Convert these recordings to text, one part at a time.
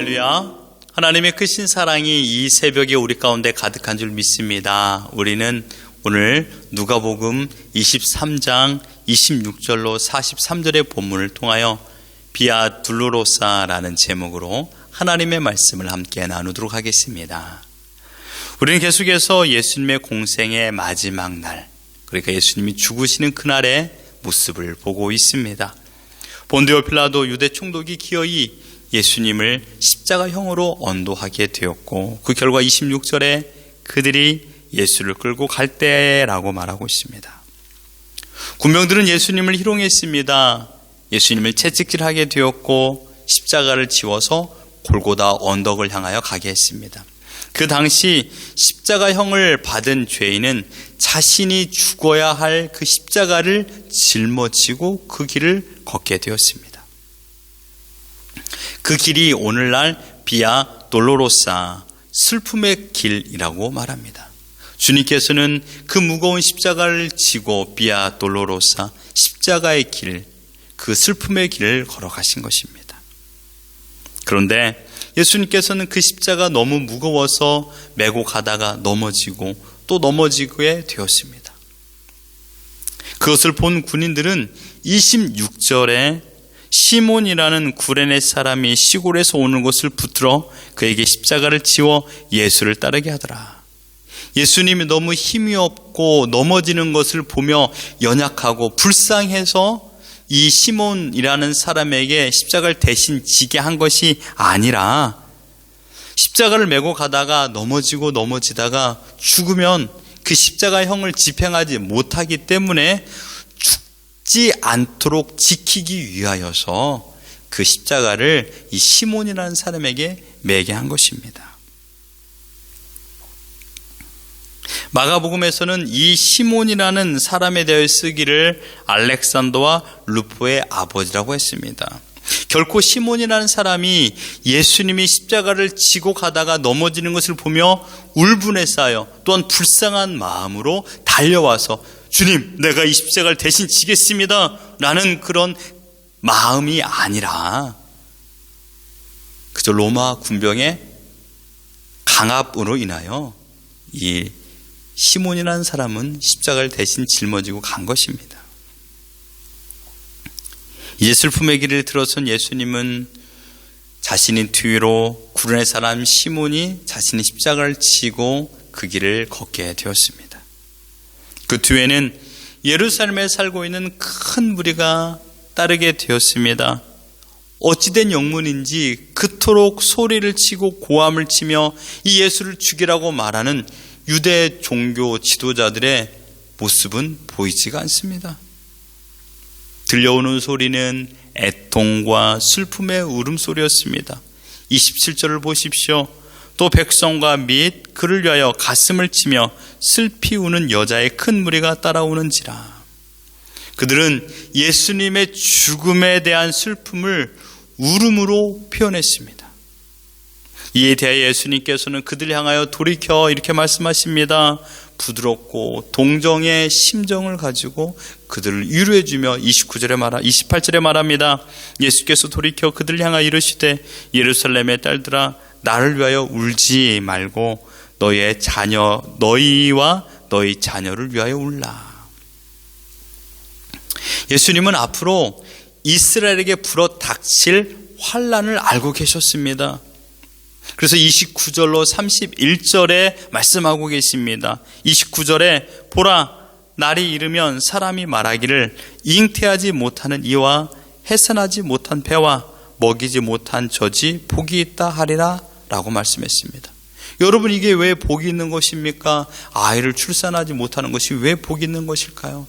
할렐루야. 하나님의 크신 사랑이 이 새벽에 우리 가운데 가득한 줄 믿습니다. 우리는 오늘 누가복음 23장 26절로 43절의 본문을 통하여 비아 둘로로사라는 제목으로 하나님의 말씀을 함께 나누도록 하겠습니다. 우리는 계속해서 예수님의 공생의 마지막 날, 그러니까 예수님이 죽으시는 그날의 모습을 보고 있습니다. 본디오 필라도 유대 총독이 기어이 예수님을 십자가형으로 언도하게 되었고, 그 결과 26절에 그들이 예수를 끌고 갈 때라고 말하고 있습니다. 군병들은 예수님을 희롱했습니다. 예수님을 채찍질하게 되었고 십자가를 지워서 골고다 언덕을 향하여 가게 했습니다. 그 당시 십자가형을 받은 죄인은 자신이 죽어야 할 그 십자가를 짊어지고 그 길을 걷게 되었습니다. 그 길이 오늘날 비아 돌로로사, 슬픔의 길이라고 말합니다. 주님께서는 그 무거운 십자가를 지고 비아 돌로로사, 십자가의 길, 그 슬픔의 길을 걸어가신 것입니다. 그런데 예수님께서는 그 십자가 너무 무거워서 메고 가다가 넘어지고 또 넘어지게 되었습니다. 그것을 본 군인들은 26절에 시몬이라는 구레네 사람이 시골에서 오는 것을 붙들어 그에게 십자가를 지워 예수를 따르게 하더라. 예수님이 너무 힘이 없고 넘어지는 것을 보며 연약하고 불쌍해서 이 시몬이라는 사람에게 십자가를 대신 지게 한 것이 아니라, 십자가를 메고 가다가 넘어지다가 죽으면 그 십자가형을 집행하지 못하기 때문에 죽지 않도록 지키기 위하여서 그 십자가를 이 시몬이라는 사람에게 매게 한 것입니다. 마가복음에서는 이 시몬이라는 사람에 대해 쓰기를 알렉산더와 루포의 아버지라고 했습니다. 결코 시몬이라는 사람이 예수님이 십자가를 지고 가다가 넘어지는 것을 보며 울분했어요. 또한 불쌍한 마음으로 달려와서 주님, 내가 이 십자가를 대신 지겠습니다 라는 그런 마음이 아니라 그저 로마 군병의 강압으로 인하여 이 시몬이라는 사람은 십자가를 대신 짊어지고 간 것입니다. 이제 슬픔의 길을 들어선 예수님은 자신의 뒤로 구레네 사람 시몬이 자신의 십자가를 지고 그 길을 걷게 되었습니다. 그 뒤에는 예루살렘에 살고 있는 큰 무리가 따르게 되었습니다. 어찌된 영문인지 그토록 소리를 치고 고함을 치며 이 예수를 죽이라고 말하는 유대 종교 지도자들의 모습은 보이지가 않습니다. 들려오는 소리는 애통과 슬픔의 울음소리였습니다. 27절을 보십시오. 또 백성과 및 그를 위하여 가슴을 치며 슬피 우는 여자의 큰 무리가 따라오는지라. 그들은 예수님의 죽음에 대한 슬픔을 울음으로 표현했습니다. 이에 대해 예수님께서는 그들 향하여 돌이켜 이렇게 말씀하십니다. 부드럽고 동정의 심정을 가지고 그들을 위로해 주며 28절에 말합니다. 예수께서 돌이켜 그들을 향하여 이르시되 예루살렘의 딸들아, 나를 위하여 울지 말고 너희와 너희 자녀를 위하여 울라. 예수님은 앞으로 이스라엘에게 불어 닥칠 환난을 알고 계셨습니다. 그래서 29절로 31절에 말씀하고 계십니다. 29절에 보라, 날이 이르면 사람이 말하기를 잉태하지 못하는 이와 해산하지 못한 배와 먹이지 못한 젖이 복이 있다 하리라 라고 말씀했습니다. 여러분, 이게 왜 복이 있는 것입니까? 아이를 출산하지 못하는 것이 왜 복이 있는 것일까요?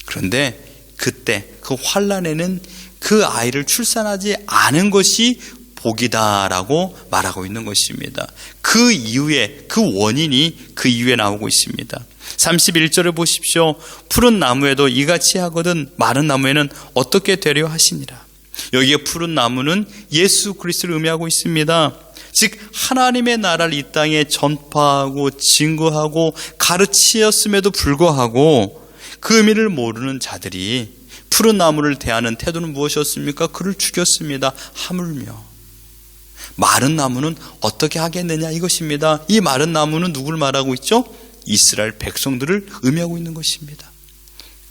그런데 그때 그 환난에는 그 아이를 출산하지 않은 것이 복이다라고 말하고 있는 것입니다. 그 이후에, 그 원인이 그 이후에 나오고 있습니다. 31절을 보십시오. 푸른 나무에도 이같이 하거든 마른 나무에는 어떻게 되려 하시니라. 여기에 푸른 나무는 예수 그리스도를 의미하고 있습니다. 즉 하나님의 나라를 이 땅에 전파하고 증거하고 가르치었음에도 불구하고 그 의미를 모르는 자들이 푸른 나무를 대하는 태도는 무엇이었습니까? 그를 죽였습니다. 하물며 마른 나무는 어떻게 하겠느냐 이것입니다. 이 마른 나무는 누구를 말하고 있죠? 이스라엘 백성들을 의미하고 있는 것입니다.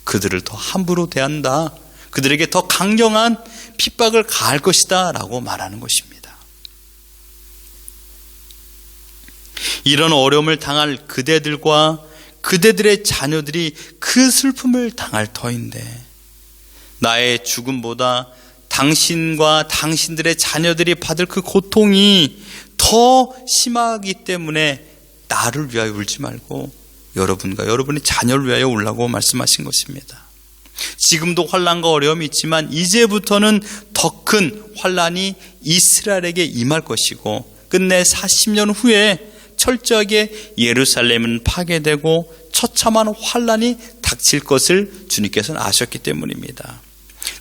그들을 더 함부로 대한다. 그들에게 더 강경한 핍박을 가할 것이다 라고 말하는 것입니다. 이런 어려움을 당할 그대들과 그대들의 자녀들이 그 슬픔을 당할 터인데, 나의 죽음보다 당신과 당신들의 자녀들이 받을 그 고통이 더 심하기 때문에 나를 위하여 울지 말고 여러분과 여러분의 자녀를 위하여 울라고 말씀하신 것입니다. 지금도 환난과 어려움이 있지만 이제부터는 더 큰 환난이 이스라엘에게 임할 것이고, 끝내 40년 후에 철저하게 예루살렘은 파괴되고 처참한 환난이 닥칠 것을 주님께서는 아셨기 때문입니다.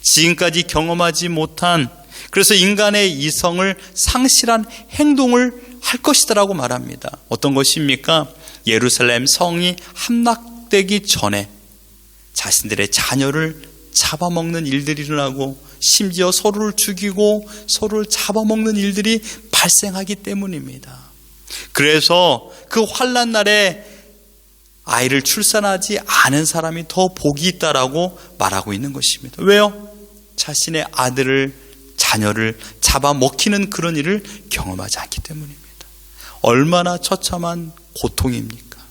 지금까지 경험하지 못한, 그래서 인간의 이성을 상실한 행동을 할 것이다라고 말합니다. 어떤 것입니까? 예루살렘 성이 함락되기 전에 자신들의 자녀를 잡아먹는 일들이 일어나고, 심지어 서로를 죽이고 서로를 잡아먹는 일들이 발생하기 때문입니다. 그래서 그 환난 날에 아이를 출산하지 않은 사람이 더 복이 있다라고 말하고 있는 것입니다. 왜요? 자신의 아들을, 자녀를 잡아먹히는 그런 일을 경험하지 않기 때문입니다. 얼마나 처참한 고통입니까?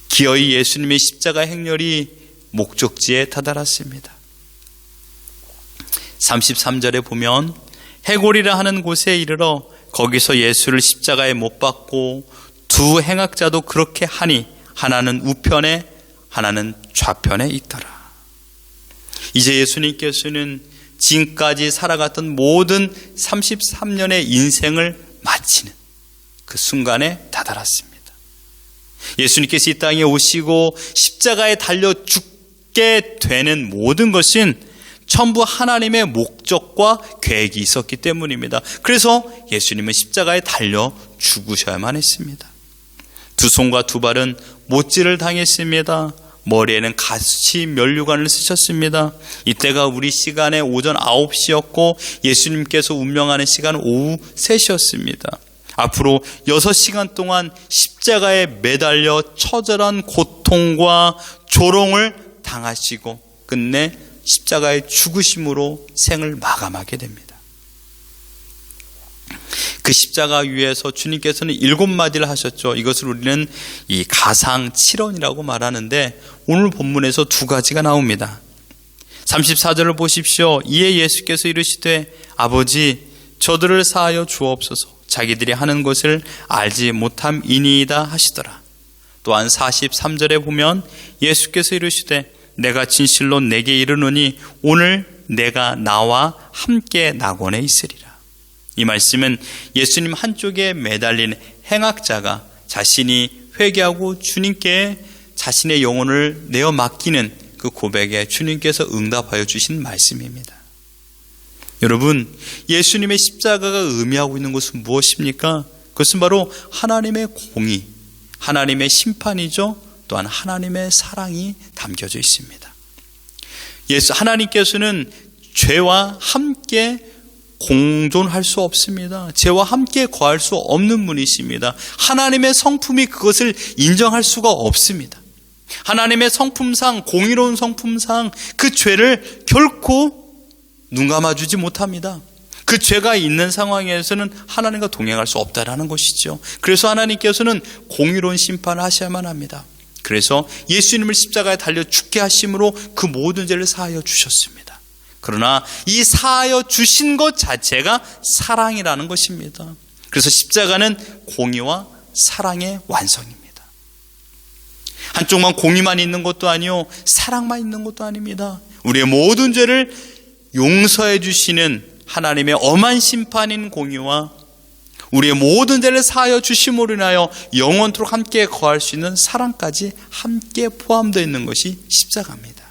기어이 예수님의 십자가 행렬이 목적지에 다다랐습니다. 33절에 보면 해골이라 하는 곳에 이르러 거기서 예수를 십자가에 못 박고 두 행악자도 그렇게 하니 하나는 우편에 하나는 좌편에 있더라. 이제 예수님께서는 지금까지 살아갔던 모든 33년의 인생을 마치는 그 순간에 다다랐습니다. 예수님께서 이 땅에 오시고 십자가에 달려 죽게 되는 모든 것은 전부 하나님의 목적과 계획이 있었기 때문입니다. 그래서 예수님은 십자가에 달려 죽으셔야만 했습니다. 두 손과 두 발은 못질을 당했습니다. 머리에는 가시 면류관을 쓰셨습니다. 이때가 우리 시간의 오전 9시였고 예수님께서 운명하는 시간은 오후 3시였습니다. 앞으로 6시간 동안 십자가에 매달려 처절한 고통과 조롱을 당하시고 끝내 십자가의 죽으심으로 생을 마감하게 됩니다. 그 십자가 위에서 주님께서는 7마디를 하셨죠. 이것을 우리는 이 가상 7원이라고 말하는데 오늘 본문에서 2가지가 나옵니다. 34절을 보십시오. 이에 예수께서 이르시되 아버지 저들을 사하여 주옵소서. 자기들이 하는 것을 알지 못함이니이다 하시더라. 또한 43절에 보면 예수께서 이르시되 내가 진실로 내게 이르노니 오늘 내가 나와 함께 낙원에 있으리라. 이 말씀은 예수님 한쪽에 매달린 행악자가 자신이 회개하고 주님께 자신의 영혼을 내어 맡기는 그 고백에 주님께서 응답하여 주신 말씀입니다. 여러분, 예수님의 십자가가 의미하고 있는 것은 무엇입니까? 그것은 바로 하나님의 공의, 하나님의 심판이죠. 또한 하나님의 사랑이 담겨져 있습니다. 하나님께서는 죄와 함께 공존할 수 없습니다. 죄와 함께 거할 수 없는 분이십니다. 하나님의 성품이 그것을 인정할 수가 없습니다. 하나님의 성품상, 공의로운 성품상 그 죄를 결코 눈 감아주지 못합니다. 그 죄가 있는 상황에서는 하나님과 동행할 수 없다라는 것이죠. 그래서 하나님께서는 공의로운 심판을 하셔야만 합니다. 그래서 예수님을 십자가에 달려 죽게 하심으로 그 모든 죄를 사하여 주셨습니다. 그러나 이 사하여 주신 것 자체가 사랑이라는 것입니다. 그래서 십자가는 공의와 사랑의 완성입니다. 한쪽만 공의만 있는 것도 아니요, 사랑만 있는 것도 아닙니다. 우리의 모든 죄를 용서해 주시는 하나님의 엄한 심판인 공의와 우리의 모든 죄를 사하여 주심으로 인하여 영원토록 함께 거할 수 있는 사랑까지 함께 포함되어 있는 것이 십자가입니다.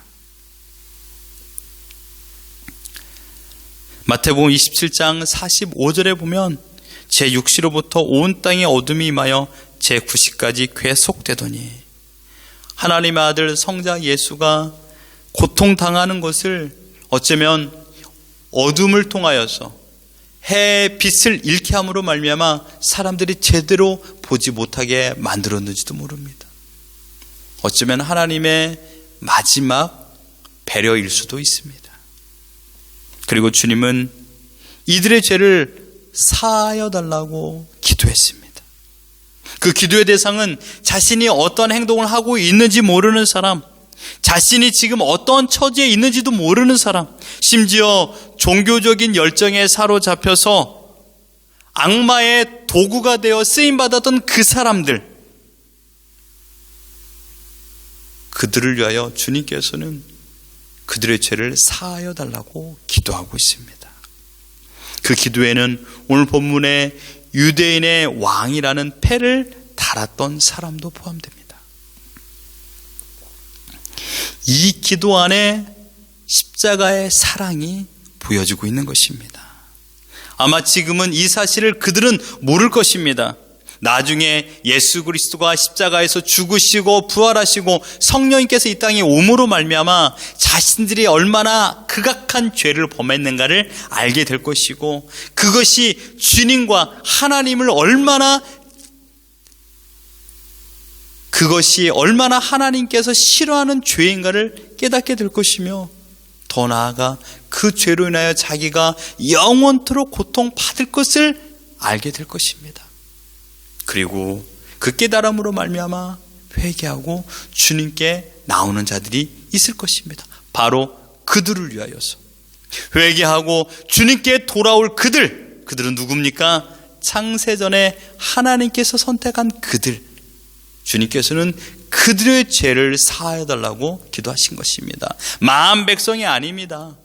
마태복음 27장 45절에 보면 제 6시로부터 온 땅에 어둠이 임하여 제 9시까지 계속되더니, 하나님의 아들 성자 예수가 고통당하는 것을 어쩌면 어둠을 통하여서 해의 빛을 잃게 함으로 말미암아 사람들이 제대로 보지 못하게 만들었는지도 모릅니다. 어쩌면 하나님의 마지막 배려일 수도 있습니다. 그리고 주님은 이들의 죄를 사하여 달라고 기도했습니다. 그 기도의 대상은 자신이 어떤 행동을 하고 있는지 모르는 사람, 자신이 지금 어떤 처지에 있는지도 모르는 사람, 심지어 종교적인 열정에 사로잡혀서 악마의 도구가 되어 쓰임받았던 그 사람들, 그들을 위하여 주님께서는 그들의 죄를 사하여 달라고 기도하고 있습니다. 그 기도에는 오늘 본문에 유대인의 왕이라는 패를 달았던 사람도 포함됩니다. 이 기도 안에 십자가의 사랑이 보여지고 있는 것입니다. 아마 지금은 이 사실을 그들은 모를 것입니다. 나중에 예수 그리스도가 십자가에서 죽으시고 부활하시고 성령님께서 이 땅에 오므로 말미암아 자신들이 얼마나 극악한 죄를 범했는가를 알게 될 것이고, 그것이 주님과 하나님을 그것이 얼마나 하나님께서 싫어하는 죄인가를 깨닫게 될 것이며, 더 나아가 그 죄로 인하여 자기가 영원토록 고통받을 것을 알게 될 것입니다. 그리고 그 깨달음으로 말미암아 회개하고 주님께 나오는 자들이 있을 것입니다. 바로 그들을 위하여서 회개하고 주님께 돌아올 그들은 누굽니까? 창세전에 하나님께서 선택한 그들, 주님께서는 그들의 죄를 사하여달라고 기도하신 것입니다. 만 백성이 아닙니다.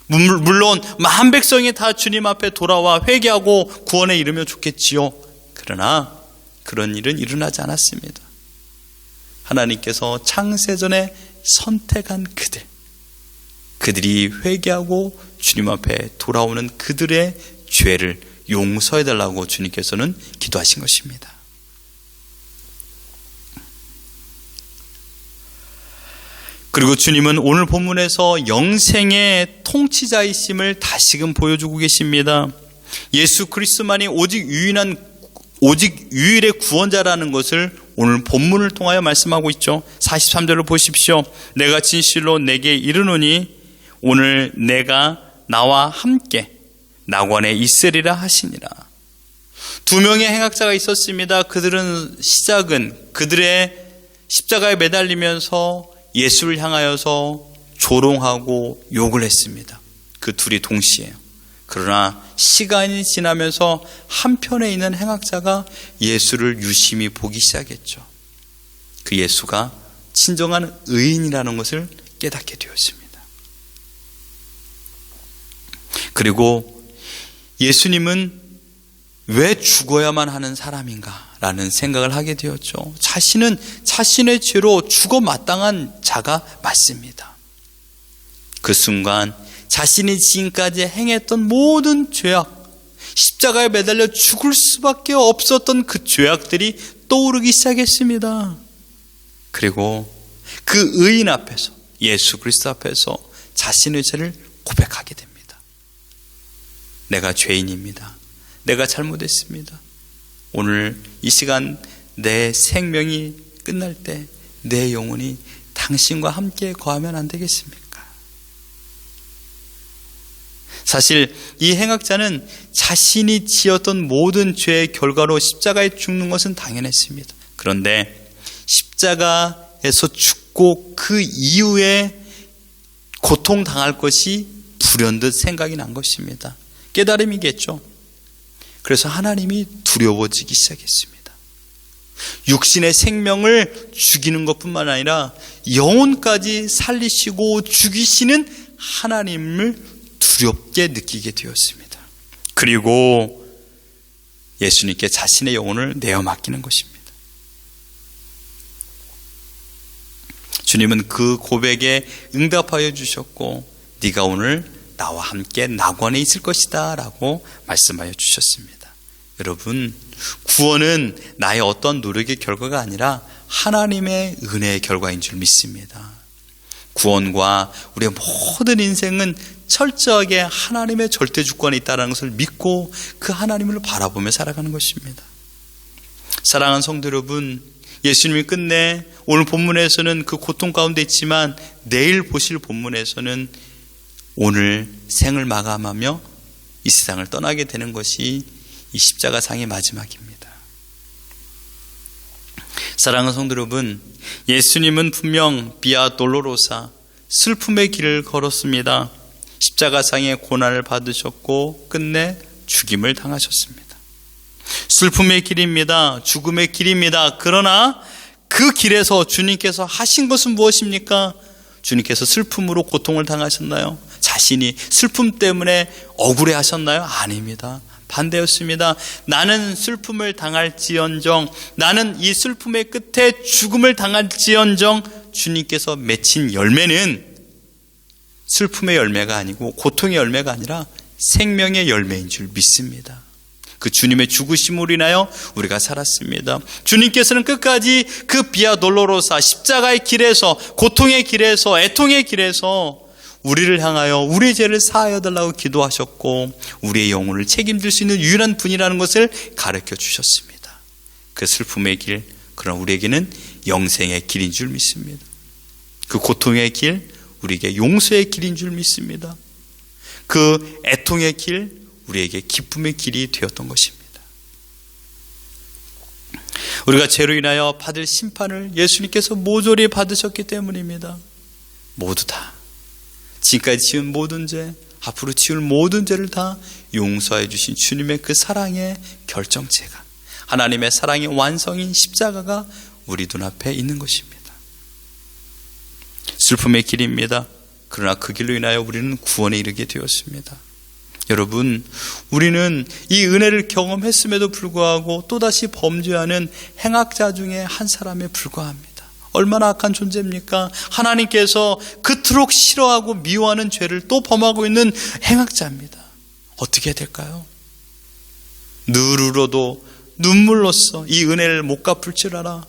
물론 만 백성이 다 주님 앞에 돌아와 회개하고 구원에 이르면 좋겠지요. 그러나 그런 일은 일어나지 않았습니다. 하나님께서 창세전에 선택한 그들이 회개하고 주님 앞에 돌아오는 그들의 죄를 용서해달라고 주님께서는 기도하신 것입니다. 그리고 주님은 오늘 본문에서 영생의 통치자이심을 다시금 보여주고 계십니다. 예수 그리스도만이 오직 유일의 구원자라는 것을 오늘 본문을 통하여 말씀하고 있죠. 43절을 보십시오. 내가 진실로 내게 이르노니 오늘 내가 나와 함께 낙원에 있으리라 하시니라. 두 명의 행악자가 있었습니다. 그들은 시작은 그들의 십자가에 매달리면서 예수를 향하여서 조롱하고 욕을 했습니다. 그 둘이 동시에요. 그러나 시간이 지나면서 한편에 있는 행악자가 예수를 유심히 보기 시작했죠. 그 예수가 진정한 의인이라는 것을 깨닫게 되었습니다. 그리고 예수님은 왜 죽어야만 하는 사람인가 라는 생각을 하게 되었죠. 자신은 자신의 죄로 죽어 마땅한 자가 맞습니다. 그 순간 자신이 지금까지 행했던 모든 죄악, 십자가에 매달려 죽을 수밖에 없었던 그 죄악들이 떠오르기 시작했습니다. 그리고 그 의인 앞에서, 예수 그리스도 앞에서 자신의 죄를 고백하게 됩니다. 내가 죄인입니다. 내가 잘못했습니다. 오늘 이 시간 내 생명이 끝날 때 내 영혼이 당신과 함께 거하면 안 되겠습니까? 사실 이 행악자는 자신이 지었던 모든 죄의 결과로 십자가에 죽는 것은 당연했습니다. 그런데 십자가에서 죽고 그 이후에 고통당할 것이 불현듯 생각이 난 것입니다. 깨달음이겠죠. 그래서 하나님이 두려워지기 시작했습니다. 육신의 생명을 죽이는 것뿐만 아니라 영혼까지 살리시고 죽이시는 하나님을 두렵게 느끼게 되었습니다. 그리고 예수님께 자신의 영혼을 내어 맡기는 것입니다. 주님은 그 고백에 응답하여 주셨고, 네가 오늘 나와 함께 낙원에 있을 것이다 라고 말씀하여 주셨습니다. 여러분, 구원은 나의 어떤 노력의 결과가 아니라 하나님의 은혜의 결과인 줄 믿습니다. 구원과 우리의 모든 인생은 철저하게 하나님의 절대 주권에 있다는 것을 믿고 그 하나님을 바라보며 살아가는 것입니다. 사랑하는 성도 여러분, 예수님이 끝내 오늘 본문에서는 그 고통 가운데 있지만 내일 보실 본문에서는 오늘 생을 마감하며 이 세상을 떠나게 되는 것이 이 십자가상의 마지막입니다. 사랑하는 성도 여러분, 예수님은 분명 비아 돌로로사, 슬픔의 길을 걸었습니다. 십자가상의 고난을 받으셨고 끝내 죽임을 당하셨습니다. 슬픔의 길입니다. 죽음의 길입니다. 그러나 그 길에서 주님께서 하신 것은 무엇입니까? 주님께서 슬픔으로 고통을 당하셨나요? 자신이 슬픔 때문에 억울해 하셨나요? 아닙니다. 반대였습니다. 나는 슬픔을 당할지언정, 나는 이 슬픔의 끝에 죽음을 당할지언정 주님께서 맺힌 열매는 슬픔의 열매가 아니고 고통의 열매가 아니라 생명의 열매인 줄 믿습니다. 그 주님의 죽으심으로 인하여 우리가 살았습니다. 주님께서는 끝까지 그 비아 돌로로사, 십자가의 길에서, 고통의 길에서, 애통의 길에서 우리를 향하여 우리의 죄를 사하여 달라고 기도하셨고 우리의 영혼을 책임질 수 있는 유일한 분이라는 것을 가르쳐 주셨습니다. 그 슬픔의 길, 그러나 우리에게는 영생의 길인 줄 믿습니다. 그 고통의 길, 우리에게 용서의 길인 줄 믿습니다. 그 애통의 길, 우리에게 기쁨의 길이 되었던 것입니다. 우리가 죄로 인하여 받을 심판을 예수님께서 모조리 받으셨기 때문입니다. 모두 다 지금까지 지은 모든 죄, 앞으로 지을 모든 죄를 다 용서해 주신 주님의 그 사랑의 결정체가, 하나님의 사랑의 완성인 십자가가 우리 눈앞에 있는 것입니다. 슬픔의 길입니다. 그러나 그 길로 인하여 우리는 구원에 이르게 되었습니다. 여러분, 우리는 이 은혜를 경험했음에도 불구하고 또다시 범죄하는 행악자 중에 한 사람에 불과합니다. 얼마나 악한 존재입니까? 하나님께서 그토록 싫어하고 미워하는 죄를 또 범하고 있는 행악자입니다. 어떻게 해야 될까요? 늘 울어도 눈물로써 이 은혜를 못 갚을 줄 알아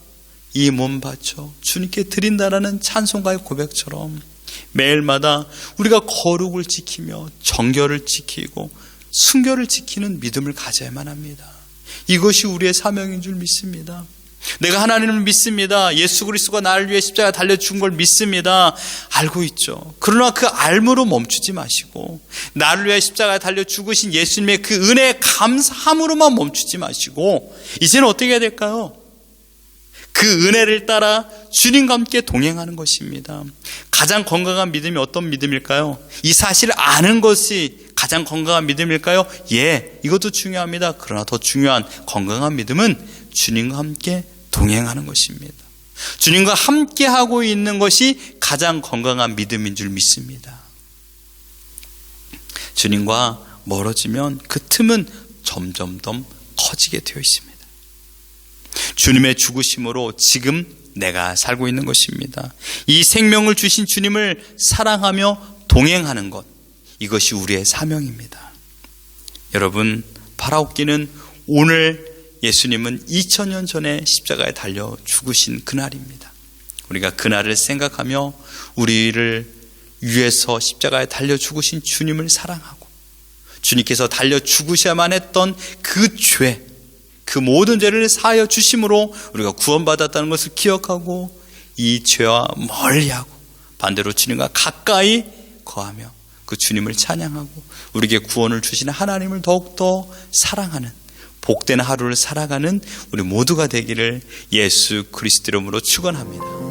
이 몸 바쳐 주님께 드린다라는 찬송가의 고백처럼 매일마다 우리가 거룩을 지키며 정결을 지키고 순결을 지키는 믿음을 가져야만 합니다. 이것이 우리의 사명인 줄 믿습니다. 내가 하나님을 믿습니다. 예수 그리스도가 나를 위해 십자가에 달려 죽은 걸 믿습니다. 알고 있죠. 그러나 그 알므로 멈추지 마시고 나를 위해 십자가에 달려 죽으신 예수님의 그 은혜에 감사함으로만 멈추지 마시고 이제는 어떻게 해야 될까요? 그 은혜를 따라 주님과 함께 동행하는 것입니다. 가장 건강한 믿음이 어떤 믿음일까요? 이 사실을 아는 것이 가장 건강한 믿음일까요? 예, 이것도 중요합니다. 그러나 더 중요한 건강한 믿음은 주님과 함께 동행하는 것입니다. 주님과 함께 하고 있는 것이 가장 건강한 믿음인 줄 믿습니다. 주님과 멀어지면 그 틈은 점점 더 커지게 되어 있습니다. 주님의 죽으심으로 지금 내가 살고 있는 것입니다. 이 생명을 주신 주님을 사랑하며 동행하는 것, 이것이 우리의 사명입니다. 여러분, 바라옵기는 오늘 예수님은 2000년 전에 십자가에 달려 죽으신 그날입니다. 우리가 그날을 생각하며 우리를 위해서 십자가에 달려 죽으신 주님을 사랑하고 주님께서 달려 죽으셔야만 했던 그 죄, 그 모든 죄를 사하여 주심으로 우리가 구원받았다는 것을 기억하고 이 죄와 멀리하고 반대로 주님과 가까이 거하며 그 주님을 찬양하고 우리에게 구원을 주시는 하나님을 더욱더 사랑하는 복된 하루를 살아가는 우리 모두가 되기를 예수 그리스도 이름으로 축원합니다.